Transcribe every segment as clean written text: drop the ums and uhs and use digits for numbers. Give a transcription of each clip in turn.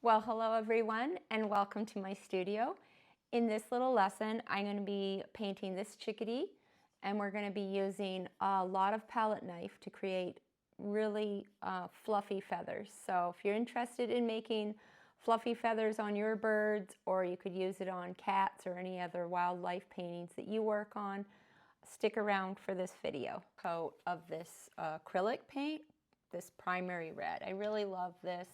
Well, hello everyone and welcome to my studio. In this little lesson, I'm going to be painting this chickadee and we're going to be using a lot of palette knife to create really fluffy feathers. So if you're interested in making fluffy feathers on your birds, or you could use it on cats or any other wildlife paintings that you work on, stick around for this video. Coat of this acrylic paint, this primary red. I really love this.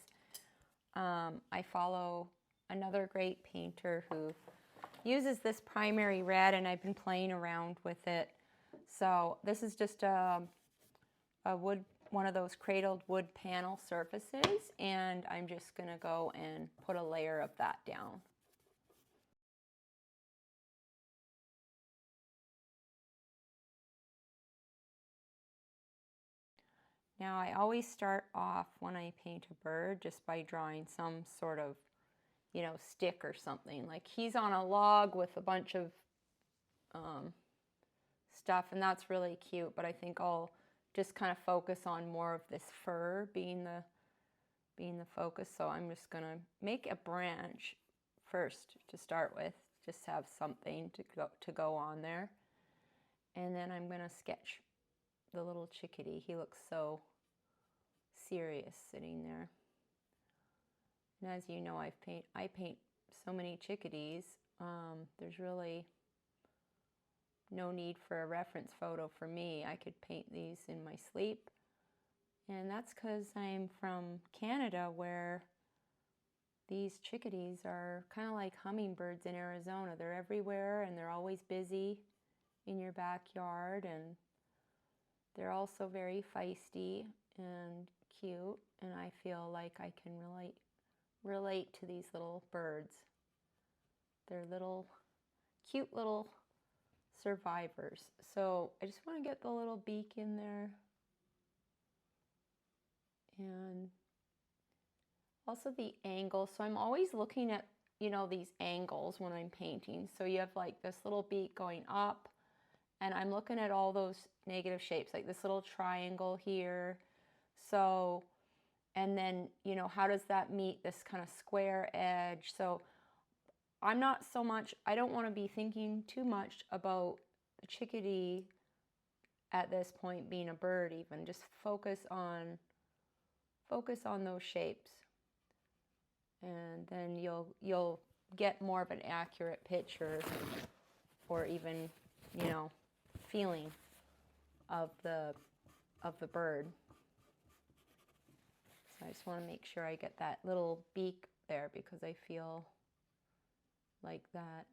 I follow another great painter who uses this primary red, and I've been playing around with it. So this is just a wood, one of those cradled wood panel surfaces, and I'm just going to go and put a layer of that down. Now I always start off when I paint a bird just by drawing some sort of, stick or something. Like he's on a log with a bunch of stuff, and that's really cute, but I think I'll just kind of focus on more of this fur being the focus. So I'm just going to make a branch first to start with, just have something to go on there. And then I'm going to sketch the little chickadee. He looks so serious sitting there. And as you know, I paint so many chickadees. There's really no need for a reference photo for me. I could paint these in my sleep. And that's because I'm from Canada, where these chickadees are kind of like hummingbirds in Arizona. They're everywhere and they're always busy in your backyard, and they're also very feisty and cute, and I feel like I can relate to these little birds. They're cute little survivors. So I just want to get the little beak in there, and also the angle. So I'm always looking at, these angles when I'm painting. So you have like this little beak going up, and I'm looking at all those negative shapes, like this little triangle here. So, and then, how does that meet this kind of square edge? So I don't want to be thinking too much about the chickadee at this point being a bird even. Just focus on those shapes. And then you'll get more of an accurate picture, or even, feeling of the bird. So I just want to make sure I get that little beak there, because I feel like that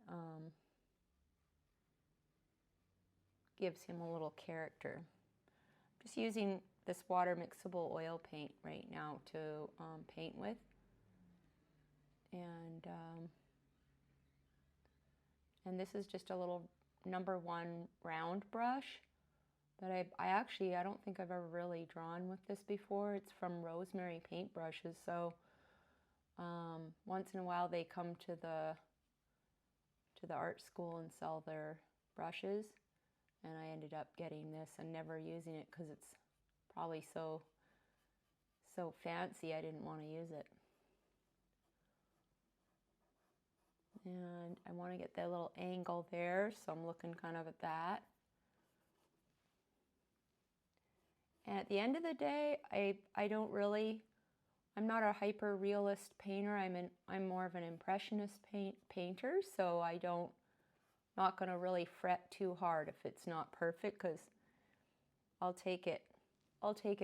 gives him a little character. Just using this water mixable oil paint right now to paint with. And this is just a little number 1 round brush that I don't think I've ever really drawn with this before. It's from Rosemary Paintbrushes. So once in a while they come to the art school and sell their brushes, and I ended up getting this and never using it because it's probably so fancy I didn't want to use it. And I want to get that little angle there, so I'm looking kind of at that. And at the end of the day, I'm not a hyper-realist painter. I'm more of an impressionist painter, so not going to really fret too hard if it's not perfect, because I'll take it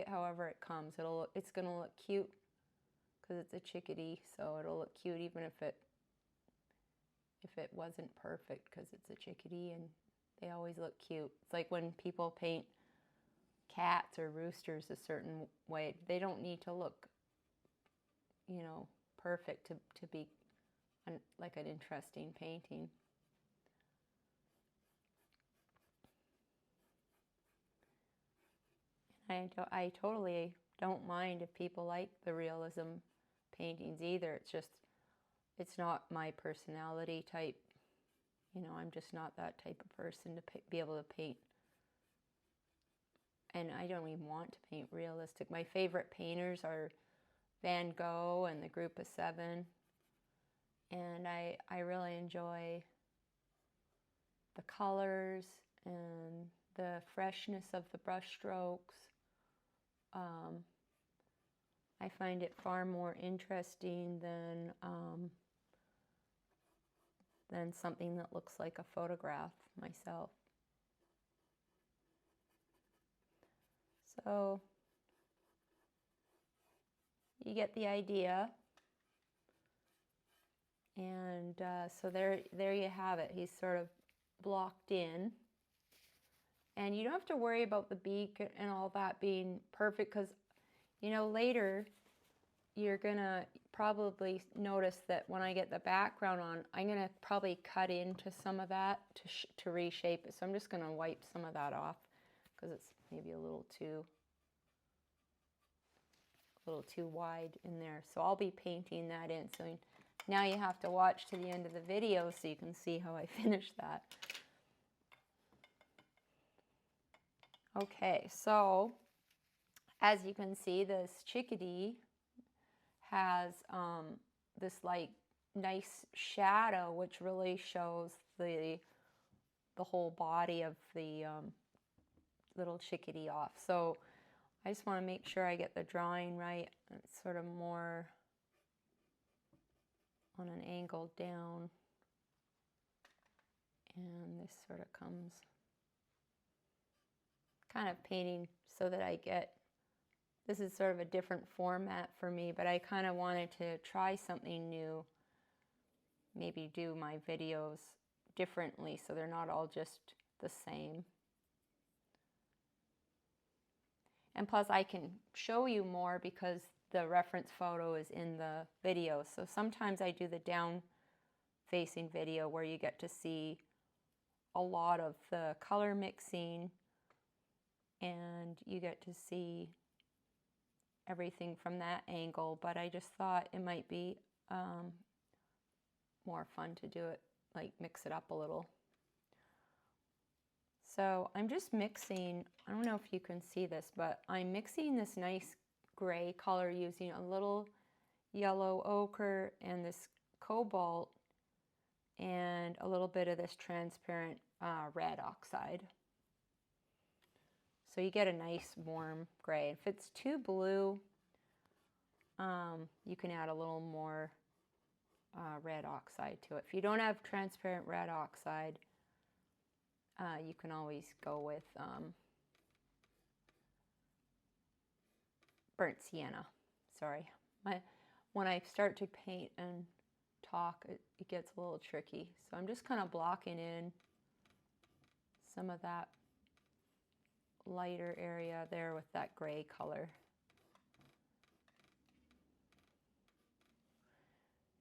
however it comes. It's going to look cute because it's a chickadee, so it'll look cute even if it wasn't perfect, because it's a chickadee and they always look cute. It's like when people paint cats or roosters a certain way, they don't need to look, perfect to be like an interesting painting. I totally don't mind if people like the realism paintings either. It's not my personality type. I'm just not that type of person to be able to paint. And I don't even want to paint realistic. My favorite painters are Van Gogh and the Group of Seven. And I really enjoy the colors and the freshness of the brush strokes. I find it far more interesting than something that looks like a photograph myself. So you get the idea. And so there you have it. He's sort of blocked in. And you don't have to worry about the beak and all that being perfect, because, you know, later you're going to probably notice that when I get the background on, I'm going to probably cut into some of that to reshape it. So I'm just going to wipe some of that off because it's maybe a little too wide in there. So I'll be painting that in. So now you have to watch to the end of the video so you can see how I finish that. Okay, so as you can see, this Chickadee has this like nice shadow, which really shows the whole body of the little Chickadee off. So I just want to make sure I get the drawing right. It's sort of more on an angle down, and this sort of comes kind of painting so that I get, this is sort of a different format for me, but I kind of wanted to try something new, maybe do my videos differently so they're not all just the same. And plus I can show you more because the reference photo is in the video. So sometimes I do the down facing video where you get to see a lot of the color mixing and you get to see everything from that angle, but I just thought it might be more fun to do it, like mix it up a little. So I'm just mixing, I don't know if you can see this, but I'm mixing this nice gray color using a little yellow ochre and this cobalt and a little bit of this transparent red oxide. So you get a nice warm gray. If it's too blue, you can add a little more red oxide to it. If you don't have transparent red oxide, you can always go with burnt sienna. Sorry. When I start to paint and talk, it gets a little tricky. So I'm just kind of blocking in some of that lighter area there with that gray color.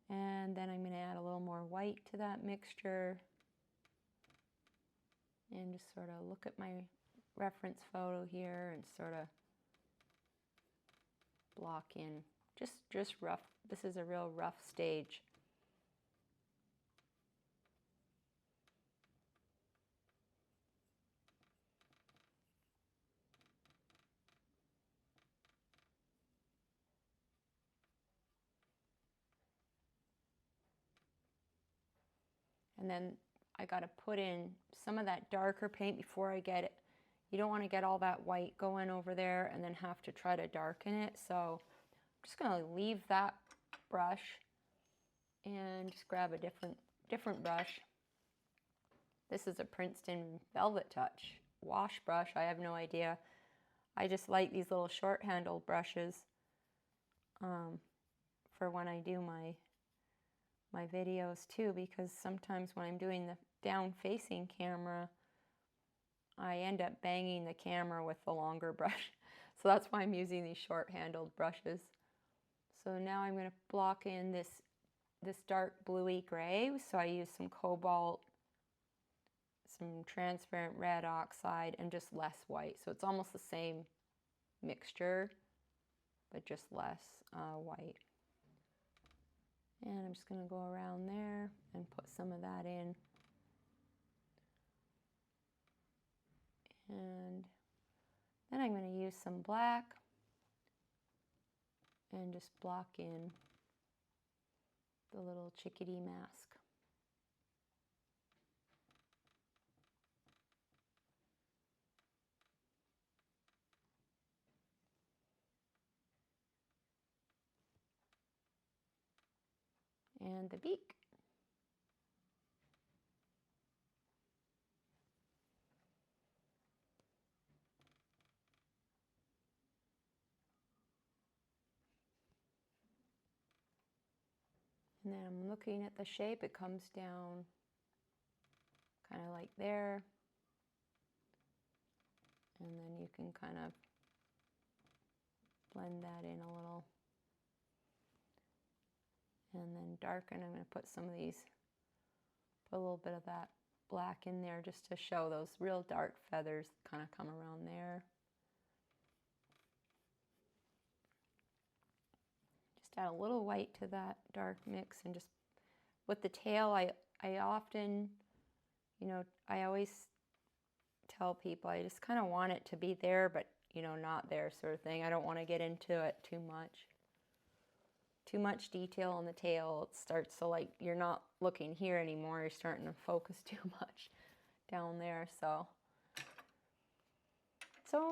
And then I'm going to add a little more white to that mixture and just sort of look at my reference photo here and sort of block in just rough. This is a real rough stage. And then I got to put in some of that darker paint before I get it. You don't want to get all that white going over there and then have to try to darken it. So I'm just going to leave that brush and just grab a different brush. This is a Princeton Velvet Touch wash brush. I have no idea. I just like these little short-handled brushes for when I do my videos too, because sometimes when I'm doing the down-facing camera, I end up banging the camera with the longer brush. So that's why I'm using these short-handled brushes. So now I'm going to block in this dark bluey gray. So I use some cobalt, some transparent red oxide, and just less white. So it's almost the same mixture, but just less white. And I'm just going to go around there and put some of that in. And then I'm going to use some black and just block in the little chickadee mask. And the beak. And then I'm looking at the shape, it comes down kind of like there. And then you can kind of blend that in a little. And then darken, I'm going to put some of these, put a little bit of that black in there just to show those real dark feathers kind of come around there. Just add a little white to that dark mix, and just with the tail, I often, you know, I always tell people I just kind of want it to be there, but, you know, not there sort of thing. I don't want to get into it too much. Too much detail on the tail, it starts to, like, you're not looking here anymore, you're starting to focus too much down there. So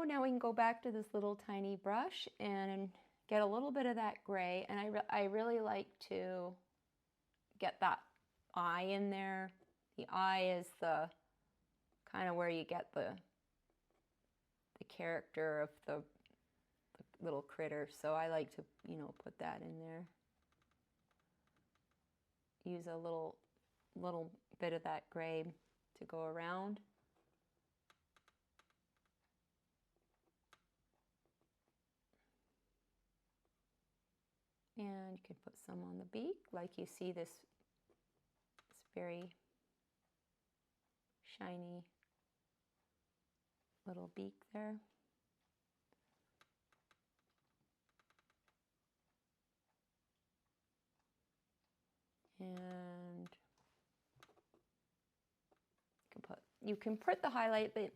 now we can go back to this little tiny brush and get a little bit of that gray, and I really like to get that eye in there. The eye is the kind of where you get the character of the little critter, so I like to, you know, put that in there. Use a little bit of that gray to go around. And you can put some on the beak, like you see this very shiny little beak there. And you can put the highlight, but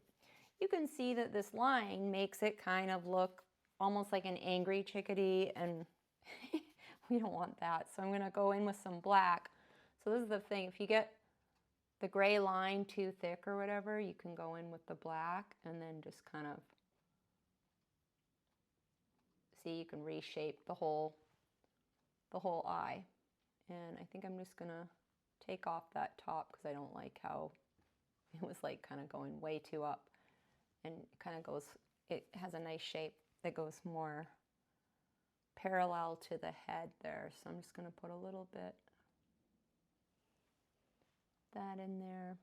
you can see that this line makes it kind of look almost like an angry chickadee, and we don't want that. So I'm going to go in with some black. So this is the thing, if you get the gray line too thick or whatever, you can go in with the black and then just kind of see, you can reshape the whole eye. And I think I'm just gonna take off that top because I don't like how it was like kind of going way too up, and it kind of goes, it has a nice shape that goes more parallel to the head there. So I'm just gonna put a little bit that in there.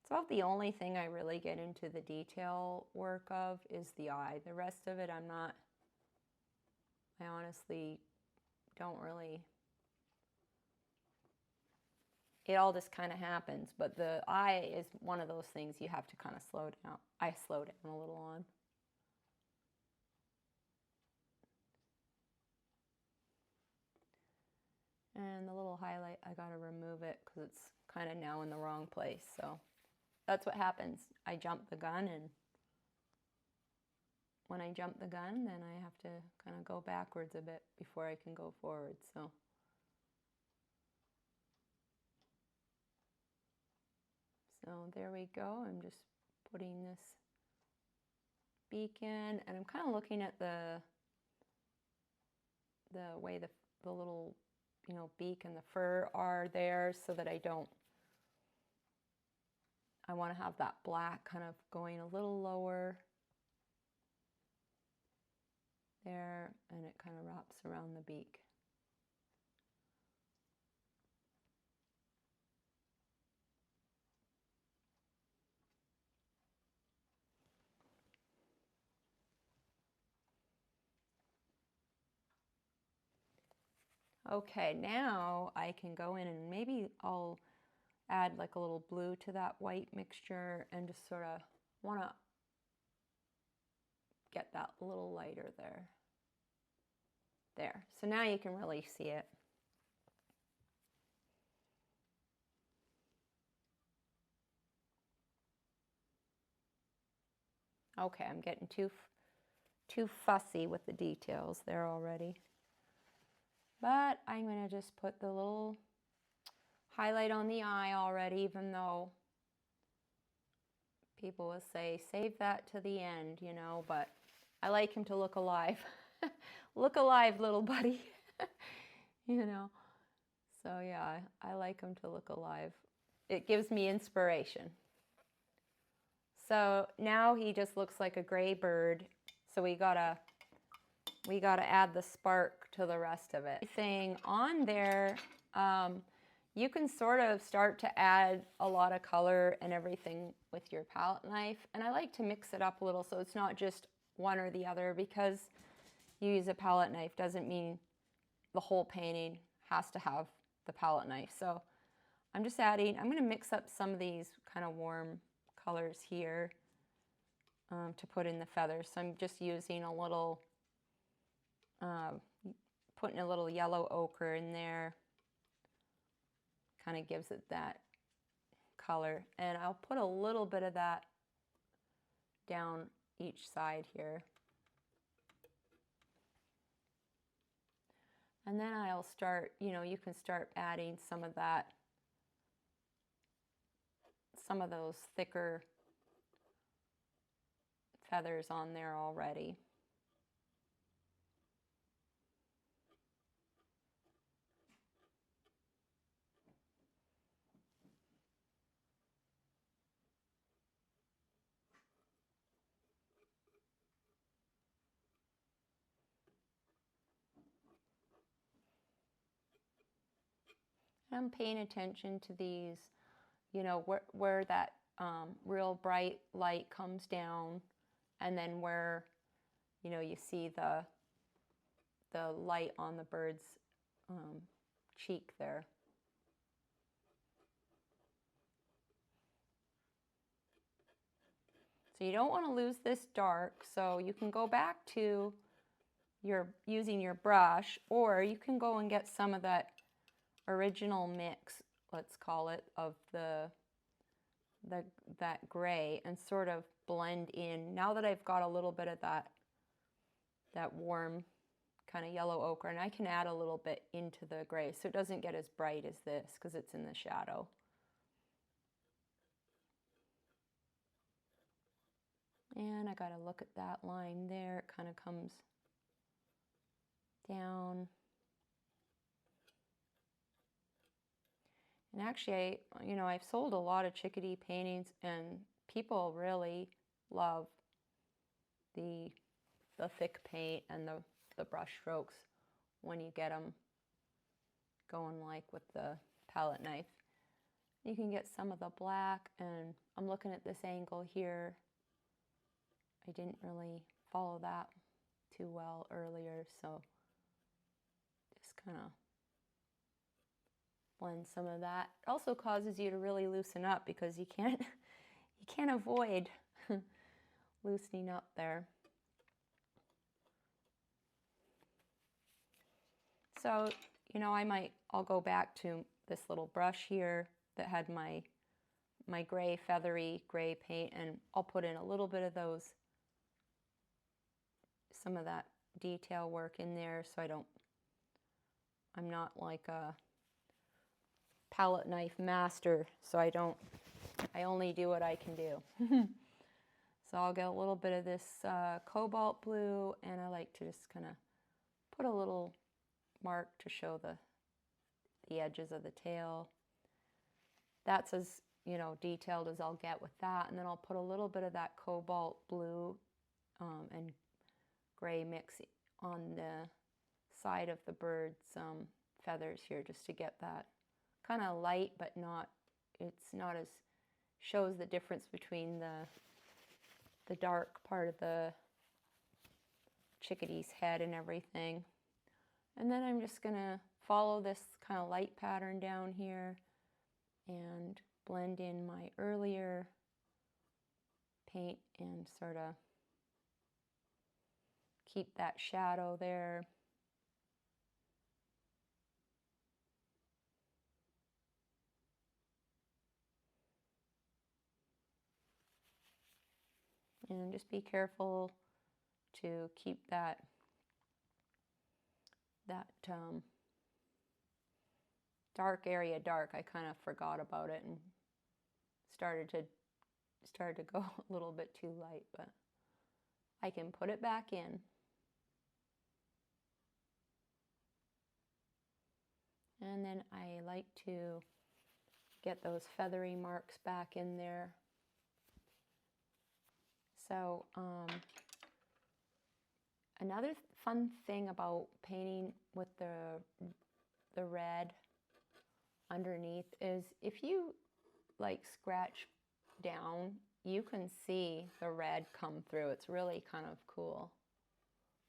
It's about the only thing I really get into the detail work of is the eye. The rest of it I honestly don't really, it all just kind of happens, but the eye is one of those things you have to kind of slow down. I slow down a little on. And the little highlight, I gotta remove it because it's kind of now in the wrong place. So that's what happens. I jump the gun, and when I jump the gun, then I have to kind of go backwards a bit before I can go forward. So there we go. I'm just putting this beak in, and I'm kind of looking at the way the little, you know, beak and the fur are there, so that I want to have that black kind of going a little lower there, and it kind of wraps around the beak. Okay, now I can go in and maybe I'll add like a little blue to that white mixture, and just sort of want to get that a little lighter there. There. So now you can really see it. Okay, I'm getting too too fussy with the details there already. But I'm going to just put the little highlight on the eye already, even though people will say, save that to the end, you know, but I like him to look alive. Look alive, little buddy. You know, so yeah, I like him to look alive. It gives me inspiration. So now he just looks like a gray bird. So we gotta add the spark to the rest of it. Thing on there, you can sort of start to add a lot of color and everything with your palette knife. And I like to mix it up a little so it's not just one or the other, because you use a palette knife doesn't mean the whole painting has to have the palette knife. So I'm just adding, I'm going to mix up some of these kind of warm colors here to put in the feathers. So I'm just using a little, putting a little yellow ochre in there. Kind of gives it that color. And I'll put a little bit of that down each side here. And then I'll start, you know, you can start adding some of that, some of those thicker feathers on there already. I'm paying attention to these, you know, where that real bright light comes down, and then where, you know, you see the light on the bird's cheek there. So you don't want to lose this dark, so you can go back to using your brush, or you can go and get some of that original mix, let's call it, of that gray, and sort of blend in. Now that I've got a little bit of that warm kind of yellow ochre, and I can add a little bit into the gray so it doesn't get as bright as this because it's in the shadow. And I got to look at that line there. It kind of comes down. And actually, I've sold a lot of Chickadee paintings, and people really love the thick paint and the brush strokes when you get them going like with the palette knife. You can get some of the black, and I'm looking at this angle here. I didn't really follow that too well earlier, so just kind of blend some of that. It also causes you to really loosen up because you can't avoid loosening up there. So, I'll go back to this little brush here that had my gray, feathery gray paint, and I'll put in a little bit of some of that detail work in there, so I'm not like a palette knife master, so I only do what I can do. So I'll get a little bit of this cobalt blue, and I like to just kind of put a little mark to show the edges of the tail. That's as detailed as I'll get with that, and then I'll put a little bit of that cobalt blue and gray mix on the side of the bird's feathers here, just to get that kind of light, but it's not as, shows the difference between the dark part of the chickadee's head and everything. And then I'm just gonna follow this kind of light pattern down here and blend in my earlier paint and sort of keep that shadow there. And just be careful to keep that dark area dark. I kind of forgot about it and started to go a little bit too light, but I can put it back in. And then I like to get those feathery marks back in there. So another fun thing about painting with the red underneath is if you like scratch down, you can see the red come through. It's really kind of cool.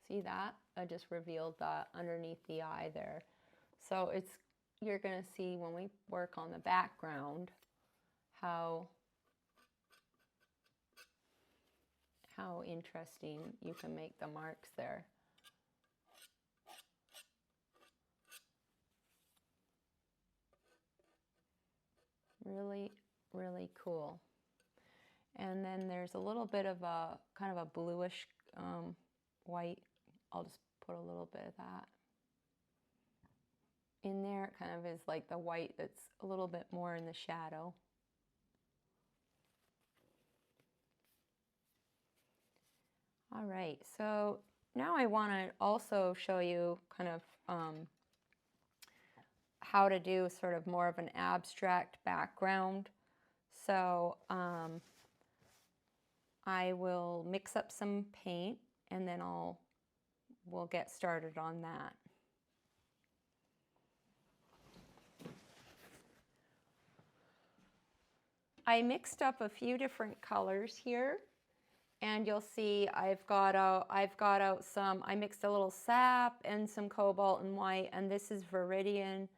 See that? I just revealed that underneath the eye there. So you're going to see when we work on the background how interesting you can make the marks there. Really, really cool. And then there's a little bit of a kind of a bluish white. I'll just put a little bit of that in there. It kind of is like the white that's a little bit more in the shadow. All right, so now I want to also show you kind of how to do sort of more of an abstract background. So I will mix up some paint and then we'll get started on that. I mixed up a few different colors here, and you'll see I've got out some, I mixed a little sap and some cobalt and white, and this is Viridian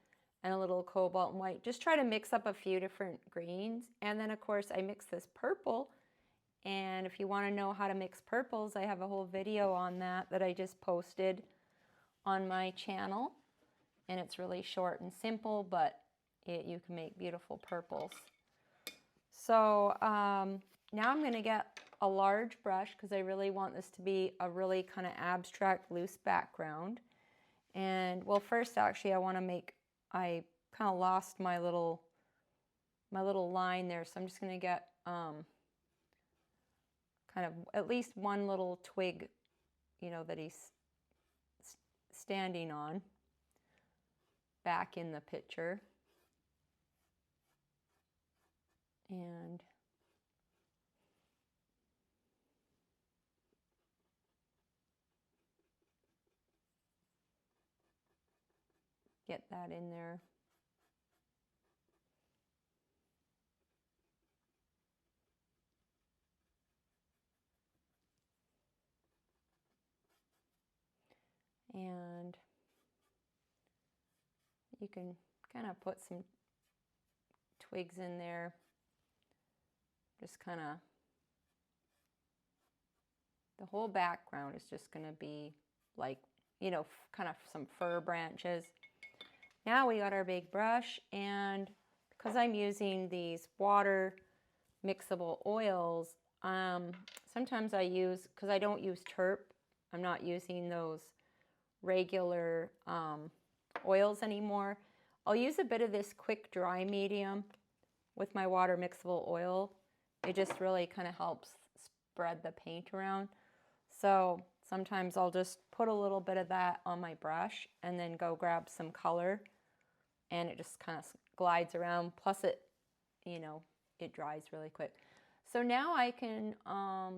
and a little cobalt and white. Just try to mix up a few different greens. And then of course I mixed this purple, and if you want to know how to mix purples, I have a whole video on that I just posted on my channel, and it's really short and simple, but you can make beautiful purples. So now I'm going to get a large brush because I really want this to be a really kind of abstract, loose background. And well, first actually I kind of lost my little line there, so I'm just going to get kind of at least one little twig, you know, that he's standing on back in the picture. And get that in there. And you can kind of put some twigs in there. Just kind of, the whole background is just going to be like, you know, kind of some fir branches. Now we got our big brush, and because I'm using these water mixable oils, sometimes I use, because I don't use terp, I'm not using those regular oils anymore. I'll use a bit of this quick dry medium with my water mixable oil. It just really kind of helps spread the paint around. So sometimes I'll just put a little bit of that on my brush and then go grab some color, and it just kind of glides around. Plus it, you know, it dries really quick. So now I can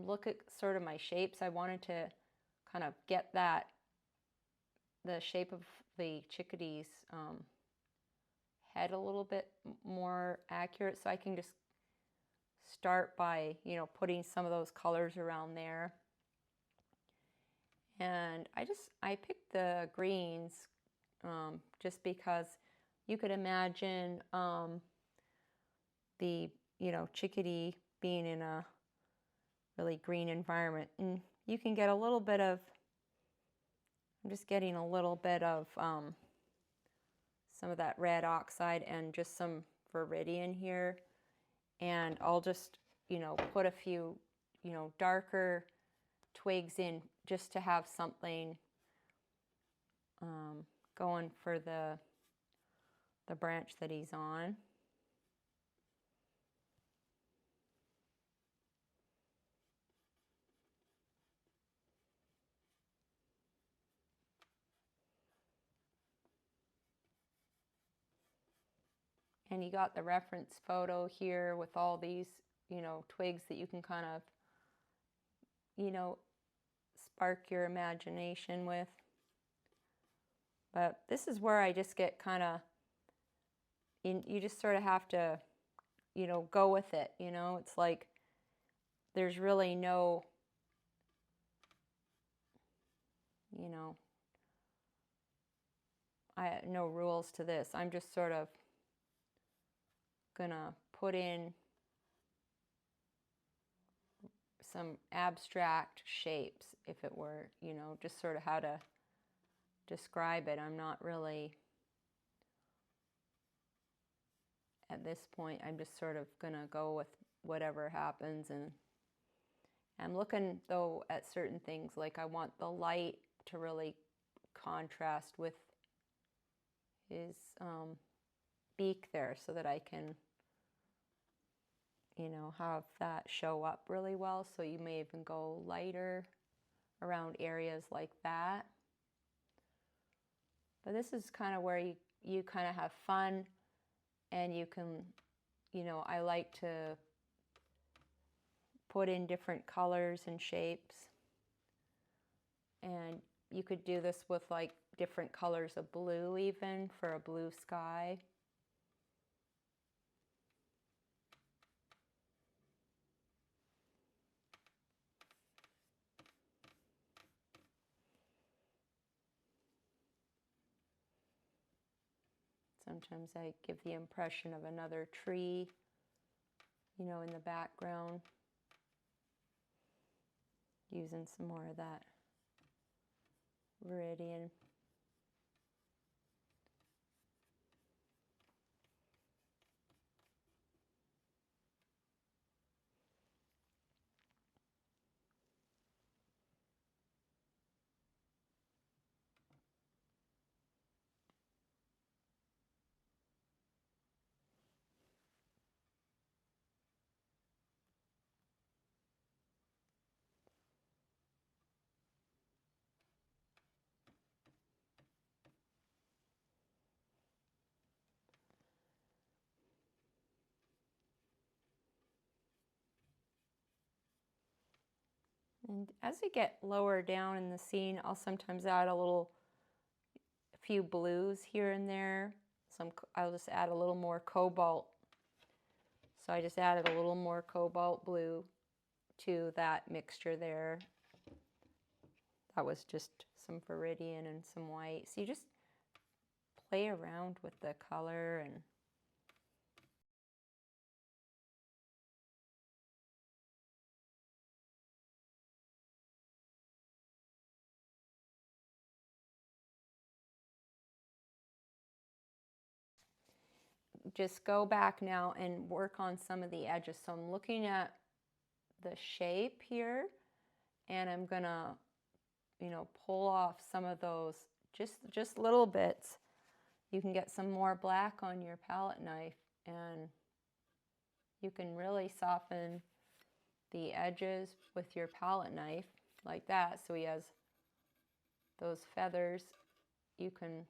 look at sort of my shapes. I wanted to kind of get the shape of the chickadee's head a little bit more accurate. So I can just start by, you know, putting some of those colors around there. And I picked the greens just because you could imagine the, you know, chickadee being in a really green environment. And you can get a little bit of, I'm just getting a little bit of some of that red oxide and just some viridian here. And I'll just, you know, put a few, you know, darker twigs in just to have something going for the branch that he's on. And you got the reference photo here with all these, you know, twigs that you can kind of, you know, spark your imagination with. But this is where I just get kind of, you just sort of have to, you know, go with it, you know. It's like there's really no, you know, no rules to this. I'm just sort of gonna put in some abstract shapes, if it were, you know, just sort of how to describe it. I'm not really, at this point, I'm just sort of gonna go with whatever happens. And I'm looking though at certain things, like I want the light to really contrast with his beak there, so that I can, you know, have that show up really well. So you may even go lighter around areas like that. But this is kind of where you kind of have fun, and you can, you know, I like to put in different colors and shapes. And you could do this with like different colors of blue, even for a blue sky. Sometimes I give the impression of another tree, you know, in the background, using some more of that Viridian. And as we get lower down in the scene, I'll sometimes add a few blues here and there. I'll just add a little more cobalt. So I just added a little more cobalt blue to that mixture there. That was just some Viridian and some white. So you just play around with the color and just go back now and work on some of the edges. So I'm looking at the shape here, and I'm gonna, you know, pull off some of those, just little bits. You can get some more black on your palette knife, and you can really soften the edges with your palette knife like that. So he has those feathers. You can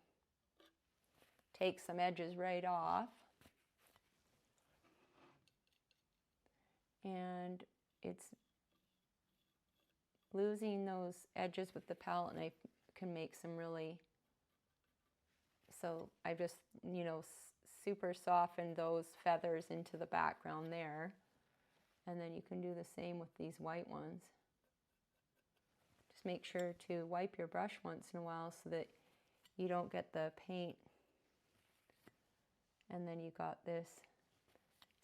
take some edges right off. And it's losing those edges with the palette knife can make some really, so I just, you know, super softened those feathers into the background there. And then you can do the same with these white ones. Just make sure to wipe your brush once in a while so that you don't get the paint. And then you got this.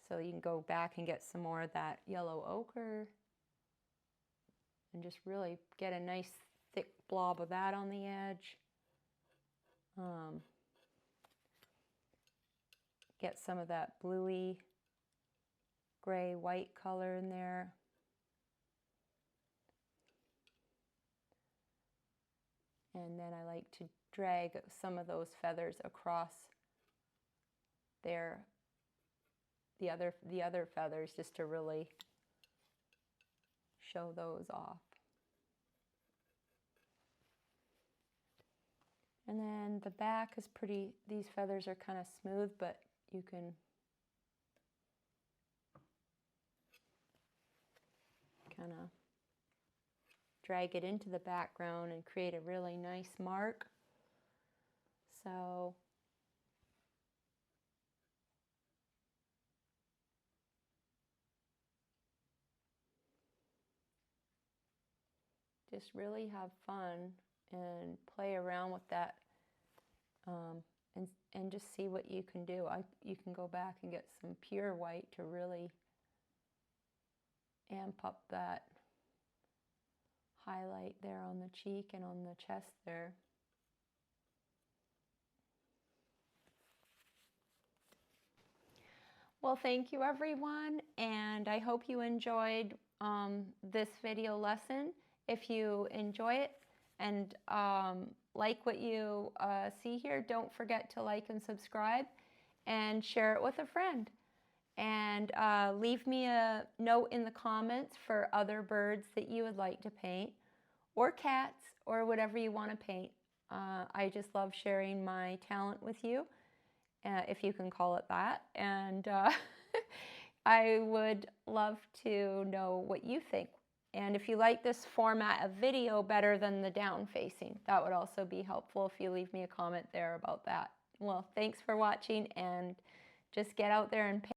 So you can go back and get some more of that yellow ochre and just really get a nice thick blob of that on the edge. Get some of that bluey, gray, white color in there. And then I like to drag some of those feathers across there, the other feathers, just to really show those off. And then the back is pretty, these feathers are kind of smooth, but you can kind of drag it into the background and create a really nice mark. So just really have fun and play around with that, and just see what you can do. You can go back and get some pure white to really amp up that highlight there on the cheek and on the chest there. Well, thank you everyone, and I hope you enjoyed this video lesson. If you enjoy it and like what you see here, don't forget to like and subscribe and share it with a friend. And leave me a note in the comments for other birds that you would like to paint, or cats, or whatever you want to paint. I just love sharing my talent with you, if you can call it that. And I would love to know what you think. And if you like this format of video better than the down facing, that would also be helpful if you leave me a comment there about that. Well, thanks for watching, and just get out there and paint.